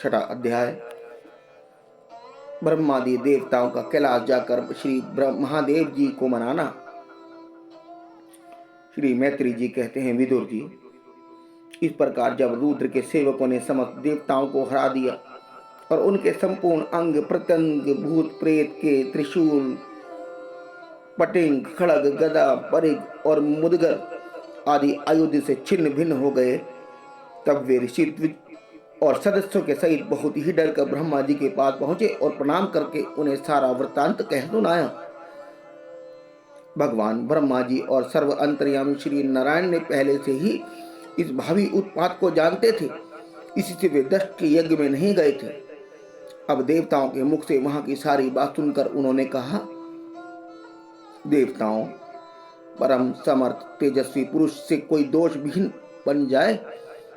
छठा अध्याय। ब्रह्मादि देवताओं का कैलाश जाकर श्री महादेव जी को मनाना। श्री मैत्री जी कहते हैं, विदुर जी, इस प्रकार जब रुद्र के सेवकों ने समस्त देवताओं को हरा दिया और उनके संपूर्ण अंग प्रत्यंग भूत प्रेत के त्रिशूल पटिंग खड़ग गदा परिग और मुदगर आदि आयुध से छिन्न भिन्न हो गए, तब वे ऋषि और सदस्यों के सहित बहुत ही डर कर ब्रह्मा जी के पास पहुंचे और प्रणाम करके उन्हें सारा वृत्तांत कह सुनाया। भगवान ब्रह्मा जी और सर्व अंतर्यामी श्री नारायण ने पहले से ही इस भावी उत्पात को जानते थे, इसी से वे दक्ष के यज्ञ में नहीं गए थे। अब देवताओं के मुख से वहां की सारी बात सुनकर उन्होंने कहा, देवताओं, परम समर्थ तेजस्वी पुरुष से कोई दोष विहीन बन जाए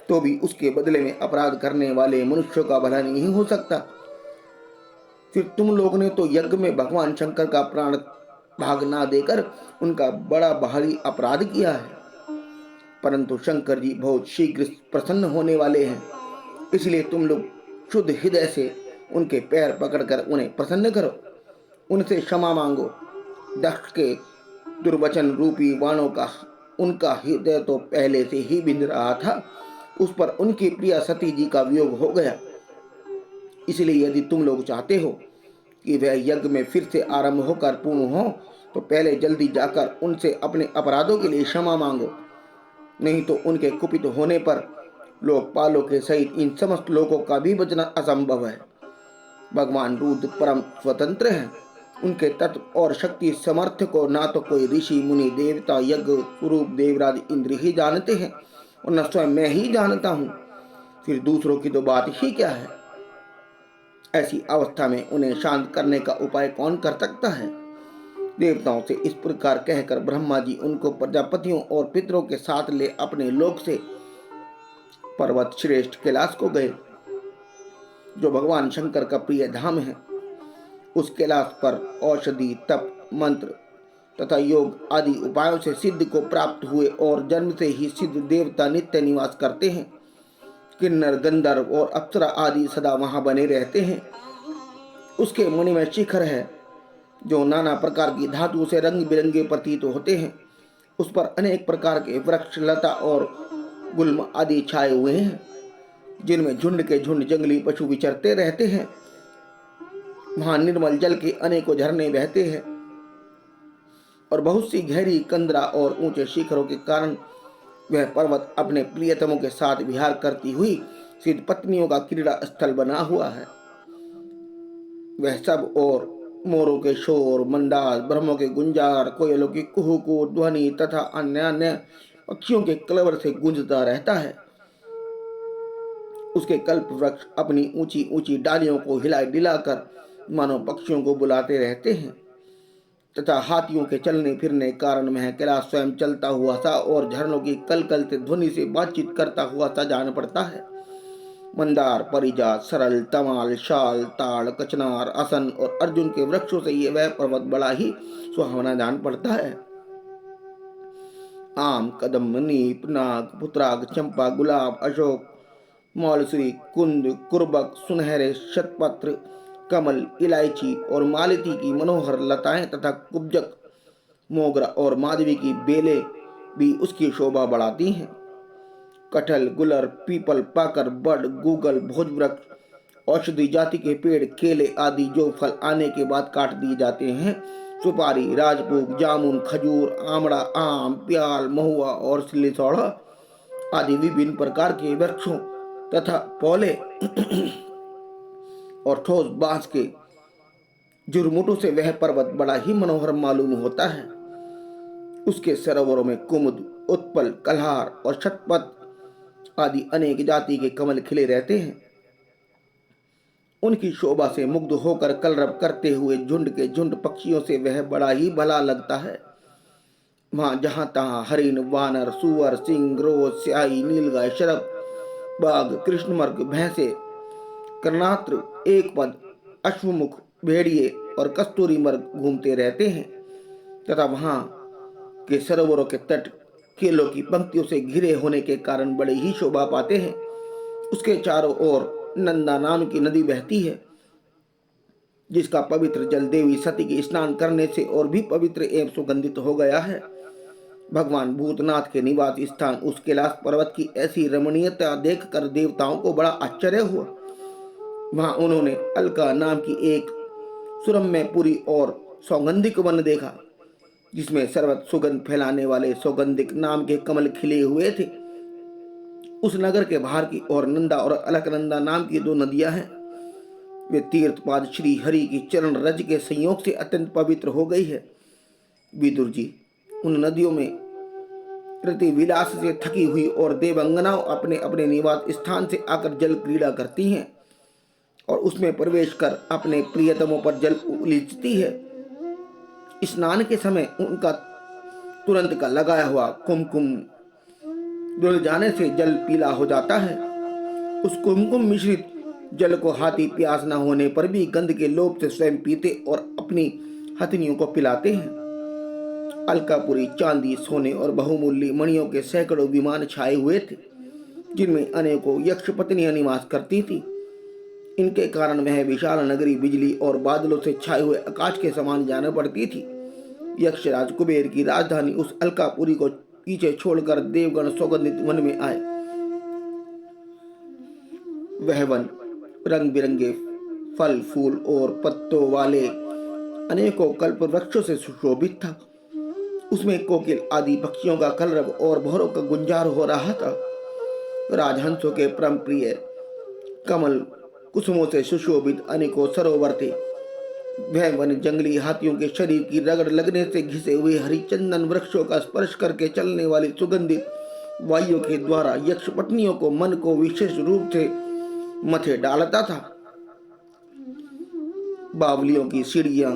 तो भी उसके बदले में अपराध करने वाले मनुष्यों का भला नहीं हो सकता। फिर तुम लोग ने तो यज्ञ में भगवान शंकर का प्राण भाग ना देकर उनका बड़ा भारी अपराध किया है, परंतु शंकर जी बहुत शीघ्र प्रसन्न होने वाले हैं, इसलिए तुम लोग शुद्ध हृदय से उनके पैर पकड़कर उन्हें प्रसन्न करो, उनसे क्षमा मांगो। दक्ष के दुर्वचन रूपी बाणों का उनका हृदय तो पहले से ही बिंद रहा था, उस पर उनकी प्रिय सती जी का वियोग हो गया। इसलिए यदि तुम लोग चाहते हो कि वह यज्ञ में फिर से आरंभ होकर पूर्ण हो, तो पहले जल्दी जाकर उनसे अपने अपराधों के लिए क्षमा मांगो, नहीं तो उनके कुपित होने पर लोकपालों के सहित इन समस्त लोगों का भी बचना असंभव है। भगवान रुद्र परम स्वतंत्र हैं, उनके तत्व और शक्ति समर्थ को ना तो कोई ऋषि मुनि देवता यज्ञ स्वरूप देवराज इंद्र ही जानते हैं और न स्वयं मैं ही जानता हूं, फिर दूसरों की तो बात ही क्या है। ऐसी अवस्था में उन्हें शांत करने का उपाय कौन कर सकता है। देवताओं से इस प्रकार कहकर ब्रह्मा जी उनको प्रजापतियों और पितरों के साथ ले अपने लोक से पर्वत श्रेष्ठ कैलाश को गए, जो भगवान शंकर का प्रिय धाम है। उस कैलाश पर औषधि तप मंत्र तथा योग आदि उपायों से सिद्ध को प्राप्त हुए और जन्म से ही सिद्ध देवता नित्य निवास करते हैं। किन्नर गंधर्व और अप्सरा आदि सदा वहां बने रहते हैं। उसके मुनि में शिखर है, जो नाना प्रकार की धातु से रंग बिरंगे प्रतीत होते हैं। उस पर अनेक प्रकार के वृक्ष लता और गुल्म आदि छाए हुए हैं, जिनमें झुंड के झुंड जंगली पशु विचरते रहते हैं। वहां निर्मल जल के अनेकों झरने बहते हैं और बहुत सी गहरी कंदरा और ऊंचे शिखरों के कारण वह पर्वत अपने प्रियतमों के साथ विहार करती हुई सिद्ध पत्नियों का क्रीड़ा स्थल बना हुआ है। वह सब और मोरों के शोर, मंदार, ब्रह्मों के गुंजार, कोयलों की कुहू ध्वनि तथा अन्य अन्य पक्षियों के कलवर से गूंजता रहता है। उसके कल्प वृक्ष अपनी ऊंची ऊंची डालियों को हिला डिलाकर मानो पक्षियों को बुलाते रहते हैं तथा हाथियों के चलने फिरने कारण वह कैलाश स्वयं चलता हुआ सा और झरनों की कलकलते ध्वनि से बातचीत करता हुआ सा जान पड़ता है। मंदार, परिजात, सरल, तमाल, शाल, ताड़, कचनार, असन और अर्जुन के वृक्षों से यह वह पर्वत बड़ा ही सुहावना जान पड़ता है। आम, कदम, नीप, नाग, पुतराग, चंपा, गुलाब, अशोक, मौलश्री, कुंद, कुर्बक, सुनहरे शतपत्र, कमल, इलायची और मालती की मनोहर लताएं तथा कुब्जक, मोगरा और माधवी की बेलें भी उसकी शोभा बढ़ाती हैं। कटहल, गुलर, पीपल, पाकर, बड़, गूगल, भोजवृक्ष, औषधि जाति के पेड़, केले आदि जो फल आने के बाद काट दिए जाते हैं, सुपारी, राजभोग, जामुन, खजूर, आमड़ा, आम, प्याल, महुआ और सिल्लीसौड़ा आदि विभिन्न प्रकार के वृक्षों तथा पौले और ठोस बांस के जुरमुटों से वह पर्वत बड़ा ही मनोहर मालूम होता है। उसके सरोवरों में कुमुद, उत्पल, कल्हार और शतपथ आदि अनेक जाति के कमल खिले रहते हैं। उनकी शोभा से मुग्ध होकर कलरव करते हुए झुंड के झुंड पक्षियों से वह बड़ा ही भला लगता है। वहां जहां तहां हरिण, वानर, सुअर, सिंह, रोज, स्याही, नीलगाय, शरभ, बाघ, कृष्णमृग, भैंसे, कर्णात्र, एक पद, अश्वमुख, भेड़िए और कस्तूरी मृग घूमते रहते हैं तथा वहां के सरोवरों के तट केलों की पंक्तियों से घिरे होने के कारण बड़े ही शोभा पाते हैं। उसके चारों ओर नंदा नाम की नदी बहती है, जिसका पवित्र जल देवी सती के स्नान करने से और भी पवित्र एवं सुगंधित हो गया है। भगवान भूतनाथ के निवास स्थान उस कैलाश पर्वत की ऐसी रमणीयता देखकर देवताओं को बड़ा आश्चर्य हुआ। वहां उन्होंने अलका नाम की एक सुरम्यपुरी और सौगंधिक वन देखा, जिसमें सर्वत्र सुगंध फैलाने वाले सौगंधिक नाम के कमल खिले हुए थे। उस नगर के बाहर की ओर नंदा और अलकनंदा नाम की दो नदियां हैं। वे तीर्थपाद श्री हरि की चरण रज के संयोग से अत्यंत पवित्र हो गई है। विदुर जी, उन नदियों में रति विलास से थकी हुई और देवंगनाओं अपने अपने निवास स्थान से आकर जल क्रीड़ा करती हैं और उसमें प्रवेश कर अपने प्रियतमों पर जल उलीचती है। स्नान के समय उनका तुरंत का लगाया हुआ कुमकुम धुल जाने से जल पीला हो जाता है। उस कुमकुम मिश्रित जल को हाथी प्यास न होने पर भी गंध के लोभ से स्वयं पीते और अपनी हथनियों को पिलाते हैं। अलकापुरी चांदी, सोने और बहुमूल्य मणियों के सैकड़ों विमान छाए हुए थे, जिनमें अनेकों यक्ष पत्नियां निवास करती थी। इनके कारण वह विशाल नगरी बिजली और बादलों से छाए हुए आकाश के समान जान पड़ती थी। यक्षराज कुबेर की राजधानी उस अलकापुरी को पीछे छोड़कर देवगण सौगंधित वन में आए। वह वन रंग बिरंगे फल फूल और पत्तों वाले अनेकों कल्प वृक्षों से सुशोभित था। उसमें कोकिल आदि पक्षियों का कलरव और भौरों का गुंजार हो रहा था। राजहंसों के परम प्रिय कमल कुसुमों से सुशोभित अनेकों सरोवर थे। वह वन जंगली हाथियों के शरीर की रगड़ लगने से घिसे हुए हरिचंदन वृक्षों का स्पर्श करके चलने वाली सुगंधित वायुओं के द्वारा यक्ष पत्नियों को मन को विशेष रूप से मथे डालता था। बावलियों की सीढ़ियां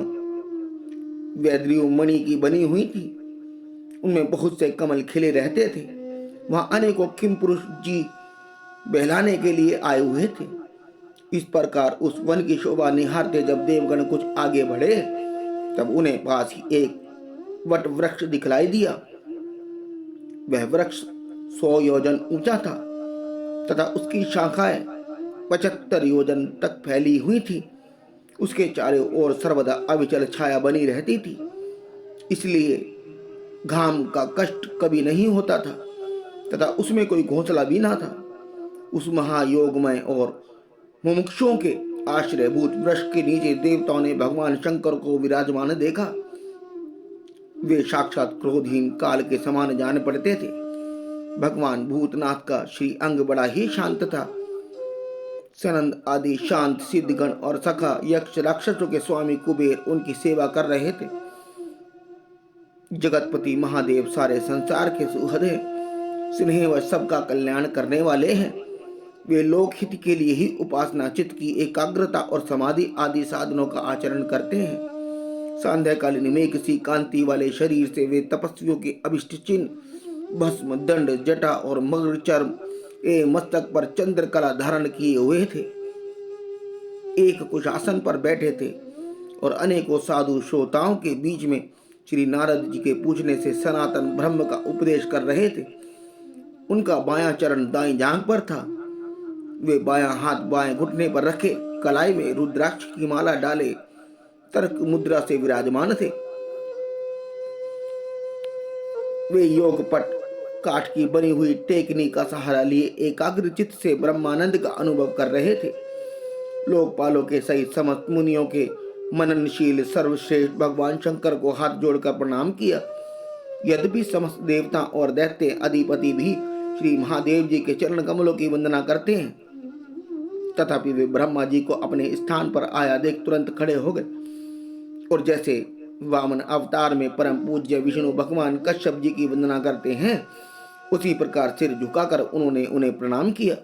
वैद्रियों मणि की बनी हुई थी। उनमें बहुत से कमल खिले रहते थे। वहां अनेकों किम पुरुष जी बहलाने के लिए आए हुए थे। इस प्रकार उस वन की शोभा निहारते जब देवगण कुछ आगे बढ़े, तब उन्हें पास ही एक वट वृक्ष दिखलाई दिया। वह वृक्ष 100 योजन ऊंचा था तथा उसकी शाखाएं 75 योजन तक फैली हुई थी। उसके चारों ओर सर्वदा अविचल छाया बनी रहती थी, इसलिए घाम का कष्ट कभी नहीं होता था तथा उसमें कोई घोंसला भी ना था। उस महायोगमय और मुमुक्षुओं के आश्रयभूत वृक्ष के नीचे देवताओं ने भगवान शंकर को विराजमान देखा। वे साक्षात क्रोधहीन काल के समान जान पड़ते थे। भगवान भूतनाथ का श्री अंग बड़ा ही शांत था। सनंद आदि शांत सिद्धगण और सखा यक्ष राक्षसों के स्वामी कुबेर उनकी सेवा कर रहे थे। जगतपति महादेव सारे संसार के सुहृदय स्नेह व सबका कल्याण करने वाले हैं। वे लोक हित के लिए ही उपासना, चित्त की एकाग्रता और समाधि आदि साधनों का आचरण करते हैं। सांध्याकालीन मेघ सी कांति वाले शरीर से वे तपस्वियों के अभिष्ट चिन्ह भस्म, दंड, जटा और मगर चर्म मस्तक पर चंद्रकला धारण किए हुए थे। एक कुशासन पर बैठे थे और अनेकों साधु श्रोताओं के बीच में श्री नारद जी के पूछने से सनातन ब्रह्म का उपदेश कर रहे थे। उनका बायां चरण दाईं जांघ पर था। वे बायां हाथ बाएं घुटने पर रखे कलाई में रुद्राक्ष की माला डाले तर्क मुद्रा से विराजमान थे। वे योगपट काठ की बनी हुई टेकनी का सहारा लिए एकाग्र चित्त से ब्रह्मानंद का अनुभव कर रहे थे। लोकपालों के सहित समस्त मुनियों के मननशील सर्वश्रेष्ठ भगवान शंकर को हाथ जोड़कर प्रणाम किया। यद्यपि समस्त देवता और दैत्य अधिपति भी श्री महादेव जी के चरण कमलों की वंदना करते हैं, तथापि वे ब्रह्मा जी को अपने स्थान पर आया देख तुरंत खड़े हो गए और जैसे वामन अवतार में परम पूज्य विष्णु भगवान कश्यप जी की वंदना करते हैं, उसी प्रकार सिर झुकाकर उन्होंने उन्हें प्रणाम किया।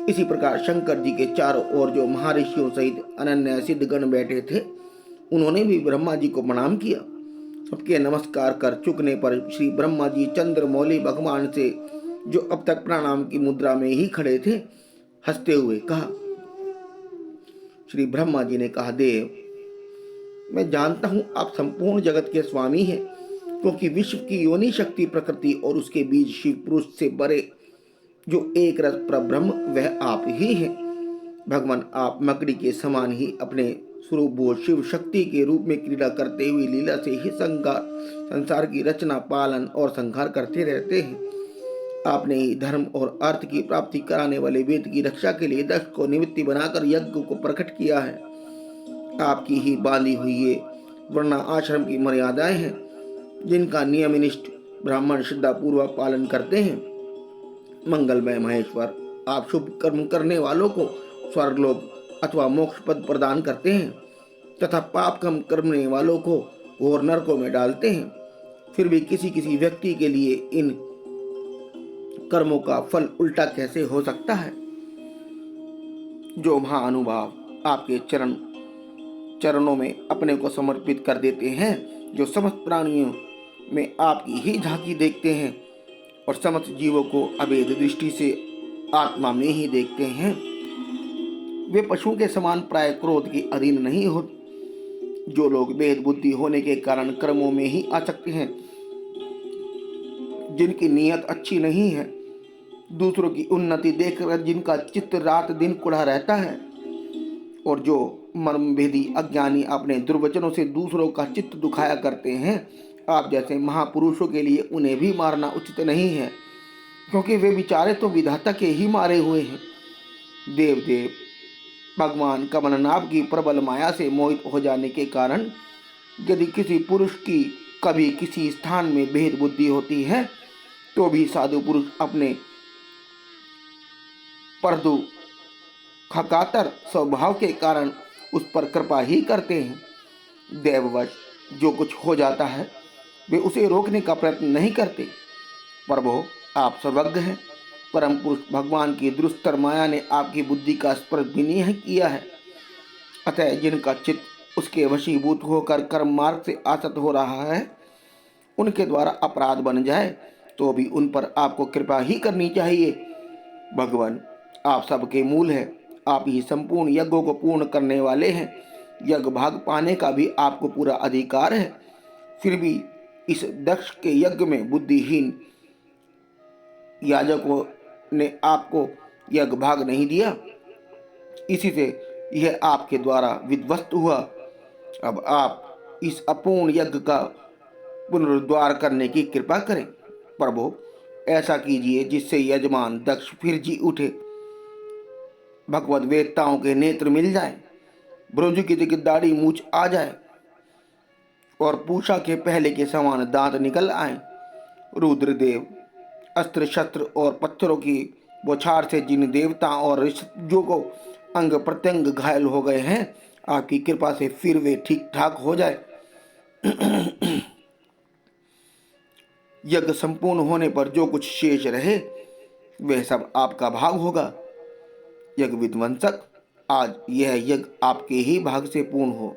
इसी प्रकार शंकर जी के चारों ओर जो महर्षियों सहित अनन्य सिद्धगण बैठे थे, उन्होंने भी ब्रह्मा जी को प्रणाम किया। सबके नमस्कार कर चुकने पर श्री ब्रह्मा जी चंद्रमौली भगवान से, जो अब तक प्रणाम की मुद्रा में ही खड़े थे, हंसते हुए कहा। श्री ब्रह्मा जी ने कहा, देव, मैं जानता हूं आप संपूर्ण जगत के स्वामी हैं, क्योंकि विश्व की योनि शक्ति प्रकृति और उसके बीज शिव पुरुष से बड़े जो एक रस परब्रह्म वह आप ही हैं। भगवान, आप मकड़ी के समान ही अपने स्वरूप वो शिव शक्ति के रूप में क्रीड़ा करते हुए लीला से ही संसार की रचना, पालन और संहार करते रहते हैं। आपने ही धर्म और अर्थ की प्राप्ति कराने वाले वेद की रक्षा के लिए दक्ष को निमित्त बनाकर यज्ञ को प्रकट किया है। आपकी ही बांधी हुई ये वर्ण आश्रम की मर्यादाएं हैं, जिनका नियमनिष्ठ ब्राह्मण श्रद्धा पूर्वक पालन करते हैं। मंगलमय महेश्वर, आप शुभ कर्म करने वालों को स्वर्गलोक अथवा मोक्ष पद प्रदान करते हैं तथा पाप कम करने वालों को घोर नरकों में डालते हैं। फिर भी किसी किसी व्यक्ति के लिए इन कर्मों का फल उल्टा कैसे हो सकता है? जो महानुभाव आपके चरणों में अपने को समर्पित कर देते हैं, जो समस्त प्राणियों में आपकी ही झांकी देखते हैं और समस्त जीवों को अभेद दृष्टि से आत्मा में ही देखते हैं, वे पशुओं के समान प्राय क्रोध के अधीन नहीं होते। जो लोग भेद बुद्धि होने के कारण कर्मों में ही आसक्त हैं, जिनकी नीयत अच्छी नहीं है, दूसरों की उन्नति देखकर जिनका चित्त रात दिन कुढ़ा रहता है, और जो मर्मभेदी अज्ञानी अपने दुर्वचनों से दूसरों का चित्त दुखाया करते हैं, आप जैसे महापुरुषों के लिए उन्हें भी मारना उचित नहीं है, क्योंकि वे बेचारे तो विधाता के ही मारे हुए हैं। देव भगवान कमलनाभ की प्रबल माया से मोहित हो जाने के कारण यदि किसी पुरुष की कभी किसी स्थान में भेद बुद्धि होती है, तो भी साधु पुरुष अपने परदु खकातर स्वभाव के कारण उस पर कृपा ही करते हैं। देववश जो कुछ हो जाता है वे उसे रोकने का प्रयत्न नहीं करते। प्रभु, आप सर्वज्ञ हैं। परम पुरुष भगवान की दुस्तर माया ने आपकी बुद्धि का स्पर्श भी नहीं किया है। अतः जिनका चित्त उसके वशीभूत होकर कर्म मार्ग से आसक्त हो रहा है, उनके द्वारा अपराध बन जाए तो भी उन पर आपको कृपा ही करनी चाहिए। भगवान, आप सबके मूल हैं। आप ही संपूर्ण यज्ञों को पूर्ण करने वाले हैं। यज्ञ भाग पाने का भी आपको पूरा अधिकार है। फिर भी इस दक्ष के यज्ञ में बुद्धिहीन याजकों ने आपको यज्ञ भाग नहीं दिया, इसी से यह आपके द्वारा विध्वस्त हुआ। अब आप इस अपूर्ण यज्ञ का पुनरुद्धार करने की कृपा करें। प्रभु, ऐसा कीजिए जिससे यजमान दक्ष फिर जी उठे, भगवत वेदताओं के नेत्र मिल जाए, भ्रुज की जगह दाढ़ी मूछ आ जाए और पूषा के पहले के समान दांत निकल आए। रुद्रदेव, अस्त्र शस्त्र और पत्थरों की बौछार से जिन देवताओं और ऋषियों को अंग प्रत्यंग घायल हो गए हैं, आपकी कृपा से फिर वे ठीक ठाक हो जाए। यज्ञ संपूर्ण होने पर जो कुछ शेष रहे वह सब आपका भाग होगा। यज्ञ विध्वंसक, आज यह यज्ञ आपके ही भाग से पूर्ण हो।